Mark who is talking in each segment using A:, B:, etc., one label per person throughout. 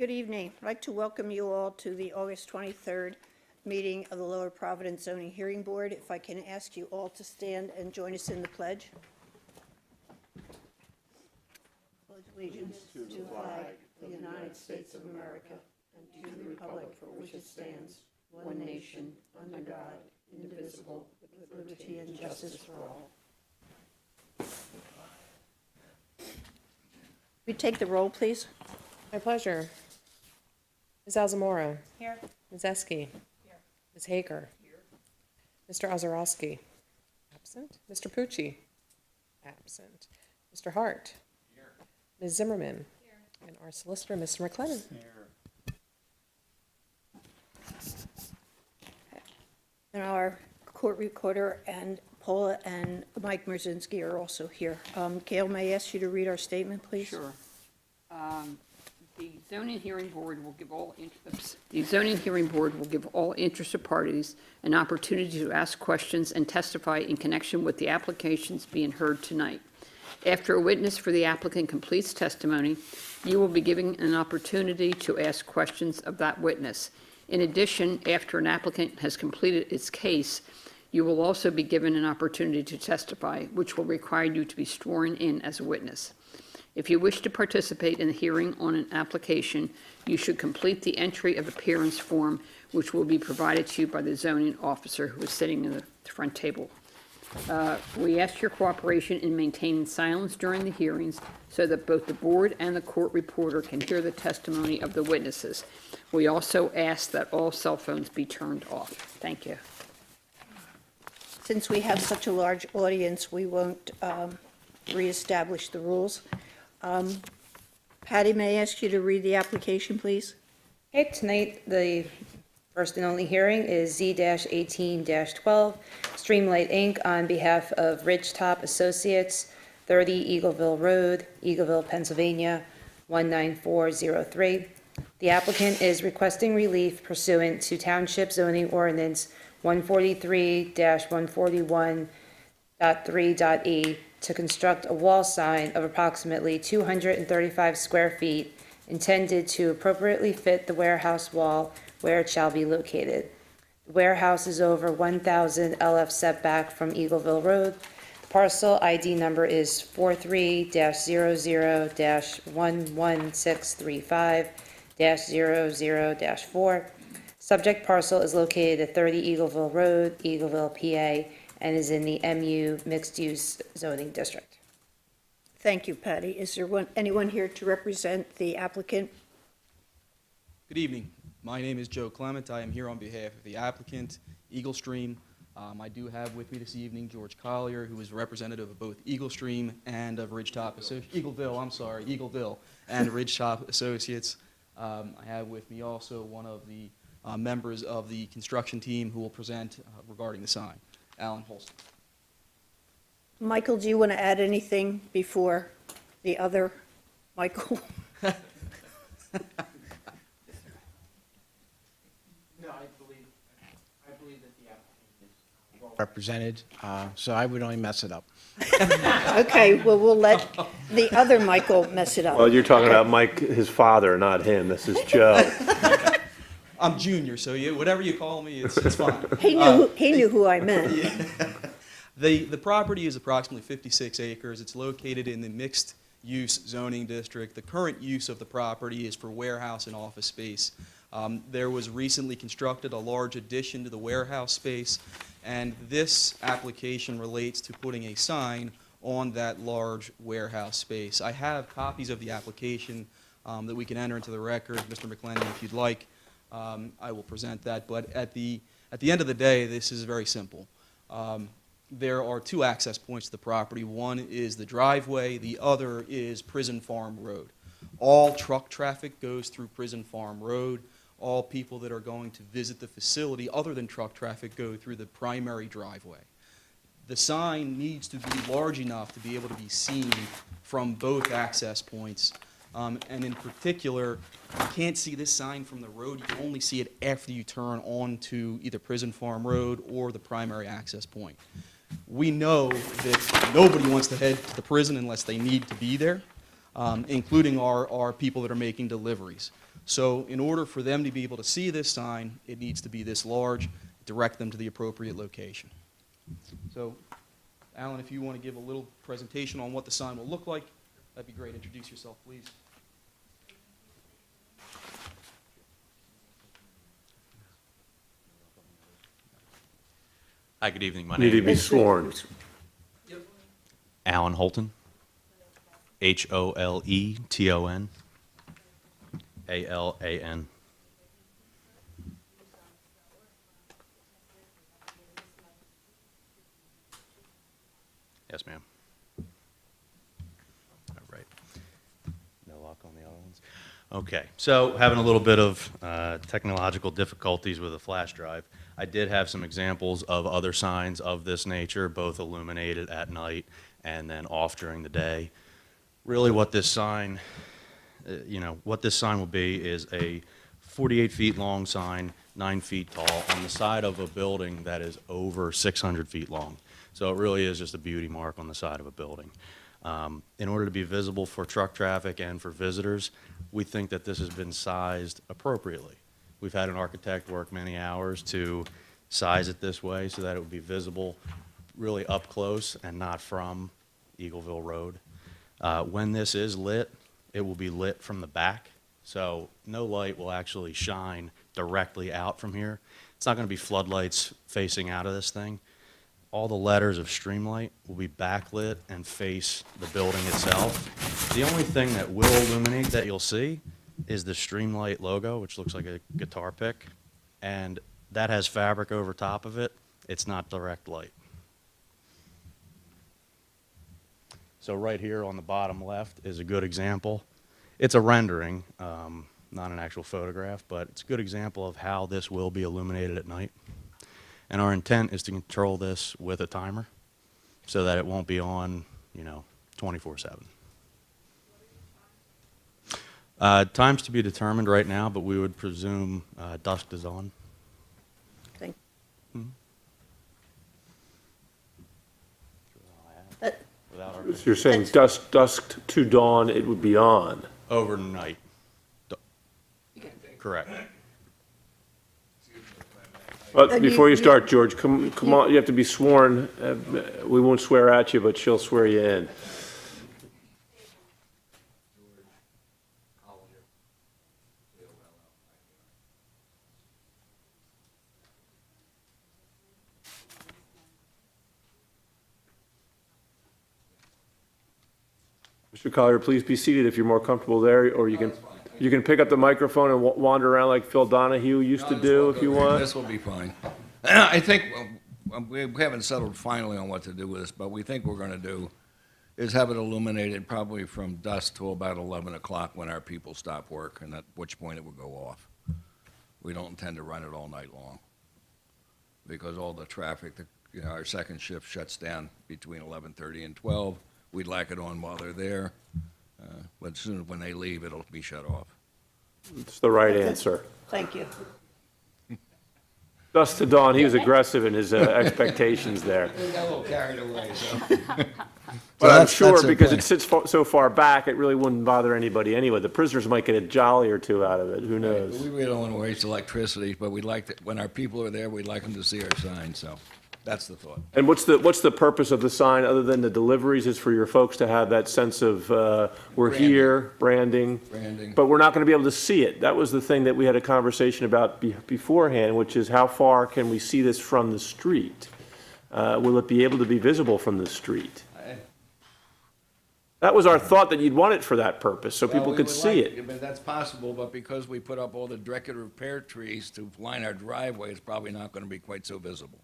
A: Good evening. I'd like to welcome you all to the August 23rd meeting of the Lower Providence Zoning Hearing Board. If I can ask you all to stand and join us in the pledge. Pledge allegiance to the flag of the United States of America and to the republic for which it stands, one nation, under God, indivisible, with liberty and justice for all. We take the roll, please.
B: My pleasure. Ms. Alzamora.
A: Here.
B: Ms. Eske. Here. Ms. Hager. Here. Mr. Ozorowski. Absent. Mr. Pucci. Absent. Mr. Hart. Here. Ms. Zimmerman. Here. And our solicitor, Mr. McLennan. Here.
A: And our court recorder and Paula and Mike Merzinski are also here. Gail, may I ask you to read our statement, please?
C: Sure. The zoning hearing board will give all interested parties an opportunity to ask questions and testify in connection with the applications being heard tonight. After a witness for the applicant completes testimony, you will be given an opportunity to ask questions of that witness. In addition, after an applicant has completed its case, you will also be given an opportunity to testify, which will require you to be sworn in as a witness. If you wish to participate in the hearing on an application, you should complete the entry of appearance form, which will be provided to you by the zoning officer who is sitting in the front table. We ask your cooperation in maintaining silence during the hearings so that both the board and the court reporter can hear the testimony of the witnesses. We also ask that all cell phones be turned off. Thank you.
A: Since we have such a large audience, we won't reestablish the rules. Patty, may I ask you to read the application, please?
D: Okay, tonight, the first and only hearing is Z-18-12, Streamlight Inc. on behalf of Ridgetop Associates, 30 Eagleville Road, Eagleville, Pennsylvania, 19403. The applicant is requesting relief pursuant to Township Zoning Ordinance 143-141.3.e to construct a wall sign of approximately 235 square feet intended to appropriately fit the warehouse wall where it shall be located. The warehouse is over 1,000 LF setback from Eagleville Road. The parcel ID number is 43-00-11635-00-4. Subject parcel is located at 30 Eagleville Road, Eagleville, PA, and is in the MU mixed-use zoning district.
A: Thank you, Patty. Is there anyone here to represent the applicant?
E: Good evening. My name is Joe Clement. I am here on behalf of the applicant, Eagle Stream. I do have with me this evening George Collier, who is representative of both Eagle Stream and of Eagleville and Ridgetop Associates. I have with me also one of the members of the construction team who will present regarding the sign, Alan Holston.
A: Michael, do you want to add anything before the other Michael?
F: No, I believe that the applicant is well represented, so I would only mess it up.
A: Okay, well, we'll let the other Michael mess it up.
G: Well, you're talking about Mike, his father, not him. This is Joe.
E: I'm Junior, so whatever you call me, it's fine.
A: He knew who I meant.
E: Yeah. The property is approximately 56 acres. It's located in the mixed-use zoning district. The current use of the property is for warehouse and office space. There was recently constructed a large addition to the warehouse space, and this application relates to putting a sign on that large warehouse space. I have copies of the application that we can enter into the record, Mr. McLennan, if you'd like. I will present that, but at the end of the day, this is very simple. There are two access points to the property. One is the driveway, the other is Prison Farm Road. All truck traffic goes through Prison Farm Road. All people that are going to visit the facility, other than truck traffic, go through the primary driveway. The sign needs to be large enough to be able to be seen from both access points. And in particular, you can't see this sign from the road. You can only see it after you turn onto either Prison Farm Road or the primary access point. We know that nobody wants to head to the prison unless they need to be there. including our people that are making deliveries. So in order for them to be able to see this sign, it needs to be this large, direct them to the appropriate location. So, Alan, if you want to give a little presentation on what the sign will look like, that'd be great. Introduce yourself, please.
H: Hi, good evening. My
G: Need to
H: name
G: be
H: is
G: sworn.
H: Alan Holton. Holeton. Alan. Yes, ma'am. All right. No lock on the other ones? Okay, so having a little bit of technological difficulties with a flash drive. I did have some examples of other signs of this nature, both illuminated at night and then off during the day. Really what this sign, what this sign will be is a 48 feet long sign, 9 feet tall, on the side of a building that is over 600 feet long. So it really is just a beauty mark on the side of a building. In order to be visible for truck traffic and for visitors, we think that this has been sized appropriately. We've had an architect work many hours to size it this way so that it would be visible really up close and not from Eagleville Road. When this is lit, it will be lit from the back, so no light will actually shine directly out from here. It's not going to be floodlights facing out of this thing. All the letters of Streamlight will be backlit and face the building itself. The only thing that will illuminate that you'll see is the Streamlight logo, which looks like a guitar pick, and that has fabric over top of it. It's not direct light. So right here on the bottom left is a good example. It's a rendering, not an actual photograph, but it's a good example of how this will be illuminated at night. And our intent is to control this with a timer so that it won't be on, 24/7. Times to be determined right now, but we would presume dusk to dawn.
A: Thank-
E: Without our
G: So you're saying dusk to dawn, it would be on?
H: overnight. Correct.
G: But
A: And you-
G: before you start, George, come on, you have to be sworn. We won't swear at you, but she'll swear you in. Mr. Collier, please be seated if you're more comfortable there, or you can pick up the microphone and wander around like Phil Donahue used to do if you want.
I: This will be fine. I think, we haven't settled finally on what to do with this, but we think we're gonna do is have it illuminated probably from dusk till about 11 o'clock when our people stop work, and at which point it will go off. We don't intend to run it all night long, because all the traffic, our second shift shuts down between 11:30 and 12. We'd like it on while they're there, but as soon as when they leave, it'll be shut off.
G: It's the right answer.
A: Thank you.
G: Dusk to dawn, he was aggressive in his expectations there.
I: We got a little carried away, so.
G: But I'm
I: that's
G: sure
I: the
G: because
I: plan.
G: it sits so far back, it really wouldn't bother anybody anyway. The prisoners might get a jolly or two out of it, who knows?
I: We really don't want to waste electricity, but we'd like to, when our people are there, we'd like them to see our sign, so that's the thought.
G: And what's the purpose of the sign, other than the deliveries, is for your folks to have that sense of, we're here, branding?
I: Branding.
G: But we're not going to be able to see it. That was the thing that we had a conversation about beforehand, which is how far can we see this from the street? Will it be able to be visible from the street? That was our thought, that you'd want it for that purpose, so people could see it.
I: But that's possible, but because we put up all the decorative pear trees to line our driveway, it's probably not going to be quite so visible.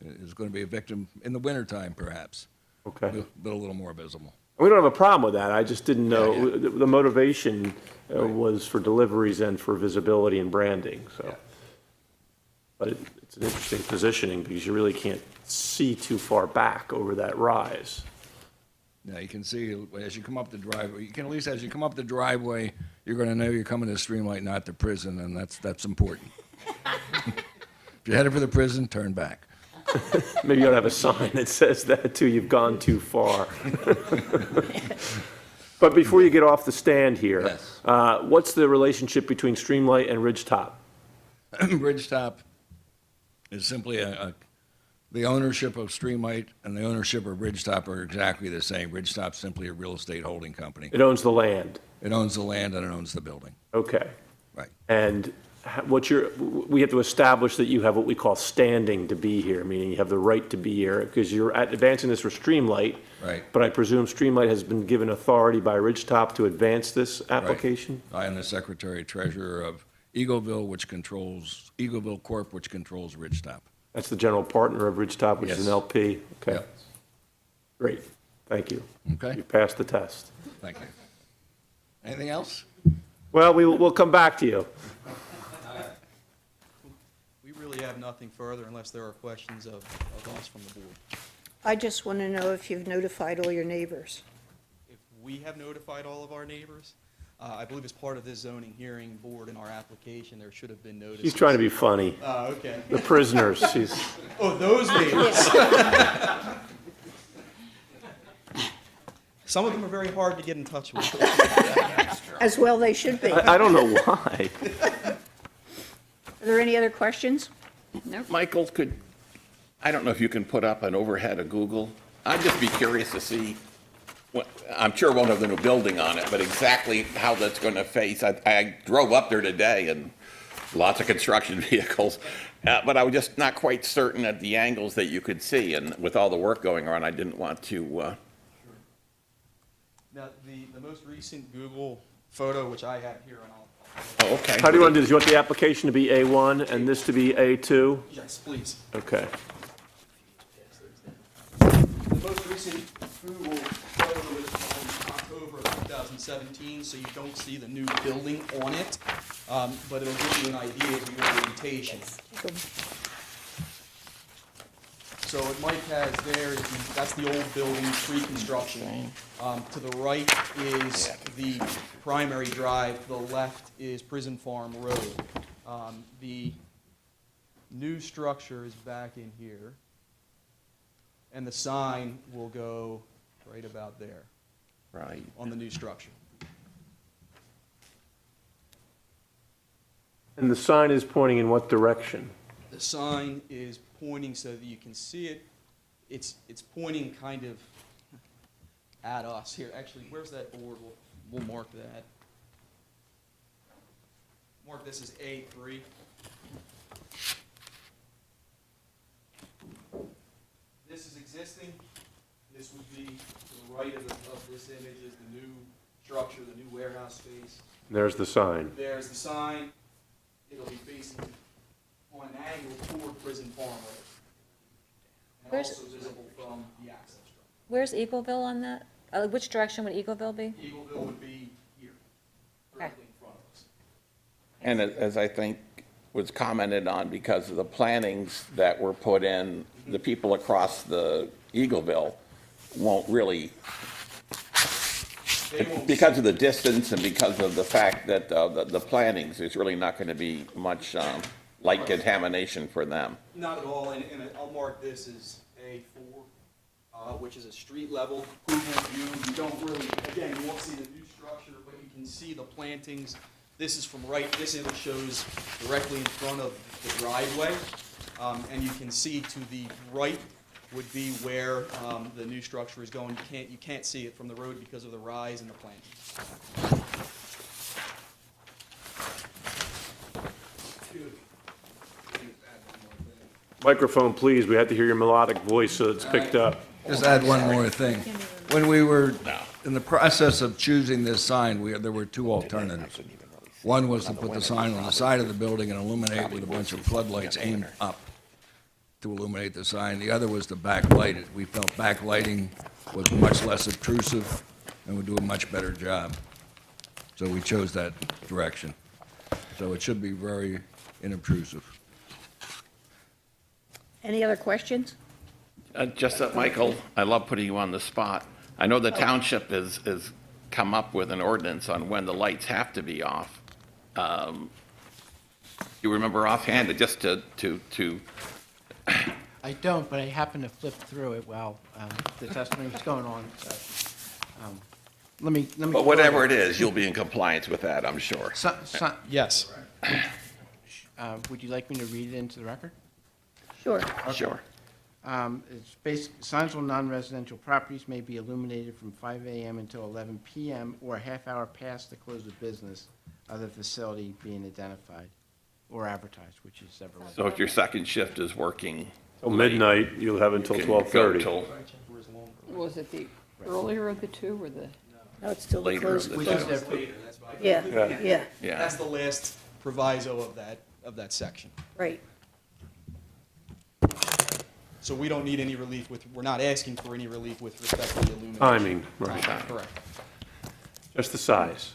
I: It's going to be a victim in the wintertime, perhaps,
G: Okay.
I: but a little more visible.
G: We don't have a problem with that, I just didn't know,
I: Yeah, yeah.
G: the motivation was for deliveries and for visibility and branding, so.
I: Yeah.
G: But it's an interesting positioning, because you really can't see too far back over that rise.
I: Now, you can see as you come up the driveway, you can at least as you come up the driveway, you're going to know you're coming to Streamlight, not to prison, and that's important. If you're headed for the prison, turn back.
G: Maybe you ought to have a sign that says that too, you've gone too far. But before you get off the stand here,
I: Yes.
G: what's the relationship between Streamlight and Ridgetop?
I: Ridgetop is simply the ownership of Streamlight and the ownership of Ridgetop are exactly the same. Ridgetop's simply a real estate holding company.
G: It owns the land.
I: It owns the land and it owns the building.
G: Okay.
I: Right.
G: And we have to establish that you have what we call standing to be here, meaning you have the right to be here, because you're advancing this for Streamlight.
I: Right.
G: But I presume Streamlight has been given authority by Ridgetop to advance this application?
I: I am the Secretary Treasurer of Eagleville, Eagleville Corp., which controls Ridgetop.
G: That's the general partner of Ridgetop, which is an
I: Yes.
G: LP? Okay,
I: Yep.
G: great, thank you.
I: Okay,
G: You passed the test.
I: thank you. Anything else?
G: Well, we'll come back to you.
E: We really have nothing further unless there are questions of us from the board.
A: I just want to know if you've notified all your neighbors.
E: If we have notified all of our neighbors, I believe as part of this zoning hearing board in our application, there should have been notices.
G: She's trying to be funny.
E: Oh, okay.
G: The prisoners, she's,
E: Oh, those neighbors. Some of them are very hard to get in touch with.
A: As well they should be. Are
G: I don't know why.
A: there any other questions?
J: Michael, I don't know if you can put up an overhead of Google. I'd just be curious to see, I'm sure it won't have the new building on it, but exactly how that's going to face. I drove up there today and lots of construction vehicles, but I was just not quite certain at the angles that you could see. And with all the work going on, I didn't want to,
E: Now, the most recent Google photo, which I have here, and I'll.
J: oh, okay.
G: How do you want to do this? You want the application to be A1 and this to be A2?
E: Yes, please.
G: Okay.
E: The most recent Google photo is from October of 2017, so you don't see the new building on it, but it'll give you an idea of the orientation. So what Mike has there is that's the old building, pre-construction. To the right is the primary drive, to the left is Prison Farm Road. The new structure is back in here, and the sign will go right about there
J: Right.
E: on the new structure.
G: And the sign is pointing in what direction?
E: The sign is pointing so that you can see it. It's pointing kind of at us here. Actually, where's that board? We'll mark that. Mark this as A3. This is existing. This would be to the right of this image is the new structure, the new warehouse space.
G: There's the sign.
E: There's the sign. It'll be facing on an angle toward Prison Farm Road. And
D: Where's-
E: also visible from the access road.
D: Where's Eagleville on that? Which direction would Eagleville be?
E: Eagleville would be here, directly in front of us.
J: And as I think was commented on, because of the plantings that were put in, the people across the Eagleville won't really,
E: They won't
J: because of the distance and because of the fact that the plantings, there's really not going to be much light contamination for them.
E: Not at all, and I'll mark this as A4, which is a street level Google view. You don't really, again, you won't see the new structure, but you can see the plantings. This is from right, this image shows directly in front of the driveway, and you can see to the right would be where the new structure is going. You can't see it from the road because of the rise in the plantings.
G: Microphone, please. We have to hear your melodic voice so it's picked up.
I: Just add one more thing. When we were in the process of choosing this sign, there were two alternatives. One was to put the sign on the side of the building and illuminate with a bunch of floodlights aimed up to illuminate the sign. The other was to backlight it. We felt backlighting was much less obtrusive and would do a much better job. So we chose that direction. So it should be very inobtrusive.
A: Any other questions?
J: Just that, Michael, I love putting you on the spot. I know the township has come up with an ordinance on when the lights have to be off. You remember offhand, just to
F: I don't, but I happened to flip through it while the testimony was going on, so. let me.
J: But whatever it is, you'll be in compliance with that, I'm sure.
E: Yes.
F: Would you like me to read it into the record?
C: Sure.
J: Sure.
F: Signs on non-residential properties may be illuminated from 5 a.m. until 11 p.m. or a half hour past the close of business of the facility being identified or advertised, which is several.
J: So if your second shift is working
G: Till midnight, you'll have until
J: can go
G: 12:30.
J: till
C: Was it the earlier of the two or the?
A: No, it's still the
J: later of
A: close.
J: the
F: Which
J: day.
F: is their,
E: That's why-
A: Yeah, yeah,
J: Yeah.
E: That's the last proviso of that section.
A: right.
E: So we don't need any relief we're not asking for any relief with respect to the illumination.
G: Timing, right.
E: Correct.
G: Just the size.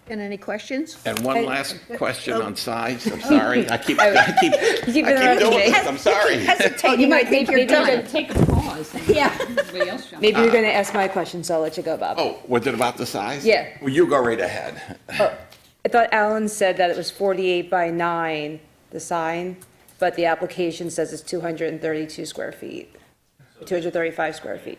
C: And any questions?
J: And one last question on size, I'm sorry, I keep doing
D: interrupting me.
J: this, I'm sorry.
A: Hesitating, I think you're done.
C: Take a pause and
A: Yeah.
C: everybody else jump
D: Maybe you're going to ask my question, so I'll let you go, Bob.
J: Oh, was it about the size?
D: Yeah.
J: Well, you go right ahead.
D: I thought Alan said that it was 48 by 9, the sign, but the application says it's 232 square feet, 235 square feet.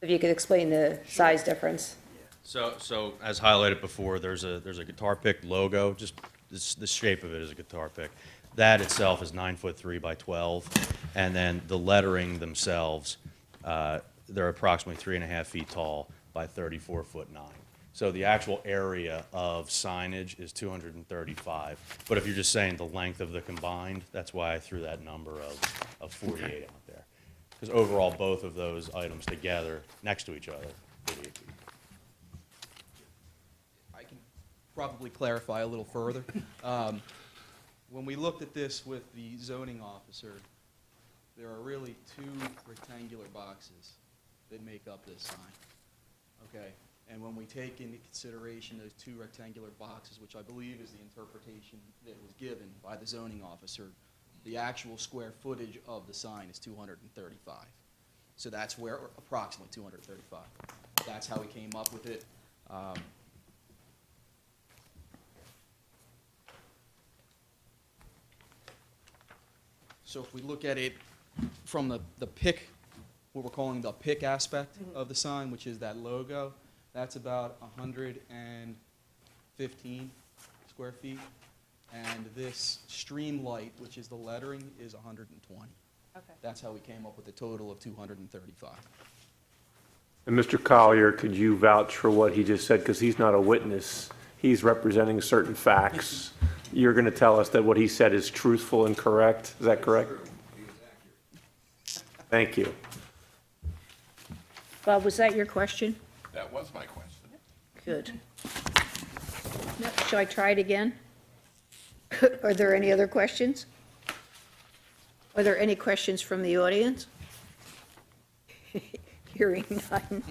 D: If you could explain the size difference.
H: So as highlighted before, there's a guitar pick logo, just the shape of it is a guitar pick. That itself is 9'3" by 12, and then the lettering themselves, they're approximately 3.5 feet tall by 34'9". So the actual area of signage is 235, but if you're just saying the length of the combined, that's why I threw that number of 48 out there. Because overall, both of those items together, next to each other, 48 feet.
E: I can probably clarify a little further. When we looked at this with the zoning officer, there are really two rectangular boxes that make up this sign, okay? And when we take into consideration those two rectangular boxes, which I believe is the interpretation that was given by the zoning officer, the actual square footage of the sign is 235. So that's where, or approximately 235. That's how we came up with it. So if we look at it from the pick, what we're calling the pick aspect of the sign, which is that logo, that's about 115 square feet. And this stream light, which is the lettering, is 120.
B: Okay.
E: That's how we came up with a total of 235.
G: And Mr. Collier, could you vouch for what he just said? Because he's not a witness. He's representing certain facts. You're going to tell us that what he said is truthful and correct. Is that correct? Thank you.
C: Bob, was that your question?
J: That was my question.
C: Good. No, shall I try it again? Are there any other questions? Are there any questions from the audience? Hearing none.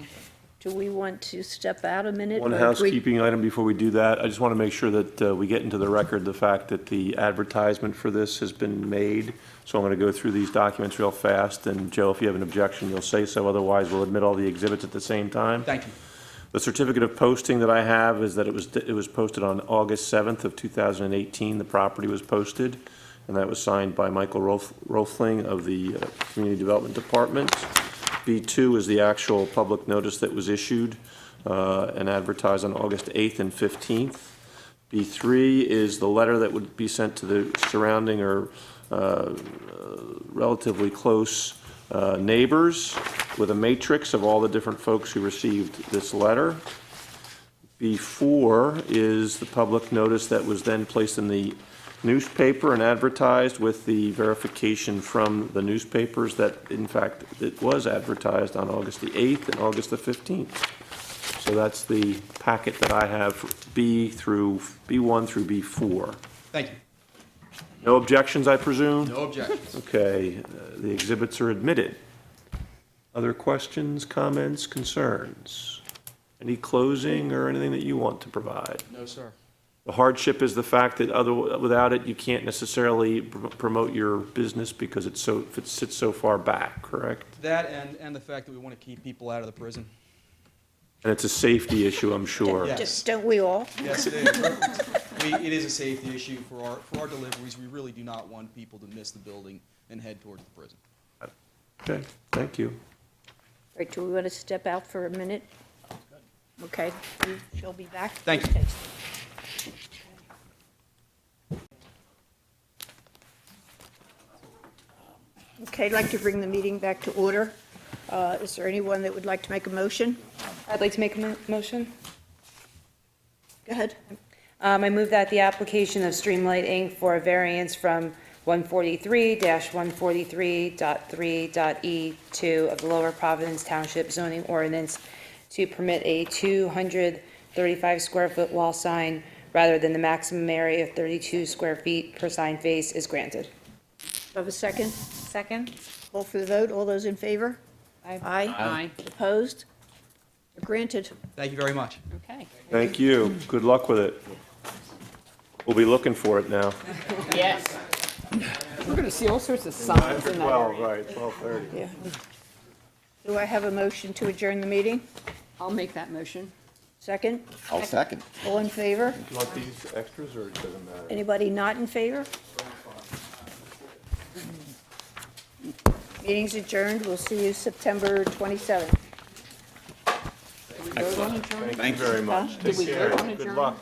C: Do we want to step out a minute?
G: One
C: or do we-
G: housekeeping item before we do that. I just want to make sure that we get into the record the fact that the advertisement for this has been made. So I'm going to go through these documents real fast. And Joe, if you have an objection, you'll say so. Otherwise, we'll admit all the exhibits at the same time.
E: Thank you.
G: The certificate of posting that I have is that it was posted on August 7th of 2018. The property was posted, and that was signed by Michael Rolfling of the Community Development Department. B2 is the actual public notice that was issued and advertised on August 8th and 15th. B3 is the letter that would be sent to the surrounding or relatively close neighbors with a matrix of all the different folks who received this letter. B4 is the public notice that was then placed in the newspaper and advertised with the verification from the newspapers that, in fact, it was advertised on August the 8th and August the 15th. So that's the packet that I have, B1 through B4.
E: Thank you.
G: No objections, I presume?
E: No objections.
G: Okay, the exhibits are admitted. Other questions, comments, concerns? Any closing or anything that you want to provide?
E: No, sir.
G: The hardship is the fact that without it, you can't necessarily promote your business because it sits so far back, correct?
E: That and the fact that we want to keep people out of the prison.
G: And it's a safety issue, I'm sure.
E: Yes.
C: Don't we all?
E: Yes, it is. It is a safety issue for our deliveries. We really do not want people to miss the building and head towards the prison.
G: Okay, thank you.
C: All right, do we want to step out for a minute?
A: Okay, she'll be back.
E: Thank you.
A: Okay, I'd like to bring the meeting back to order. Is there anyone that would like to make a motion?
D: I'd like to make a motion.
A: Go ahead.
D: I move that the application of Streamlight Inc. for a variance from 143-143.3.E2 of the Lower Providence Township zoning ordinance to permit a 235 square foot wall sign rather than the maximum area of 32 square feet per sign face is granted.
A: Do I have a second?
D: Second?
A: Call for the vote. All those in favor?
D: Aye.
C: Aye.
A: Opposed? Granted.
E: Thank you very much.
C: Okay.
G: Thank you. Good luck with it. We'll be looking for it now.
C: Yes. We're going to see all sorts of signs in that area.
G: Right, 12:30.
A: Yeah. Do I have a motion to adjourn the meeting?
C: I'll make that motion.
A: Second?
J: I'll second.
A: All in favor?
G: You want these extras, or it doesn't matter?
A: Anybody not in favor? Meeting's adjourned. We'll see you September 27th.
J: Excellent. Thank you
G: Very much.
C: Did we
G: Take care.
C: vote on
G: Good
C: adjourn?
G: luck.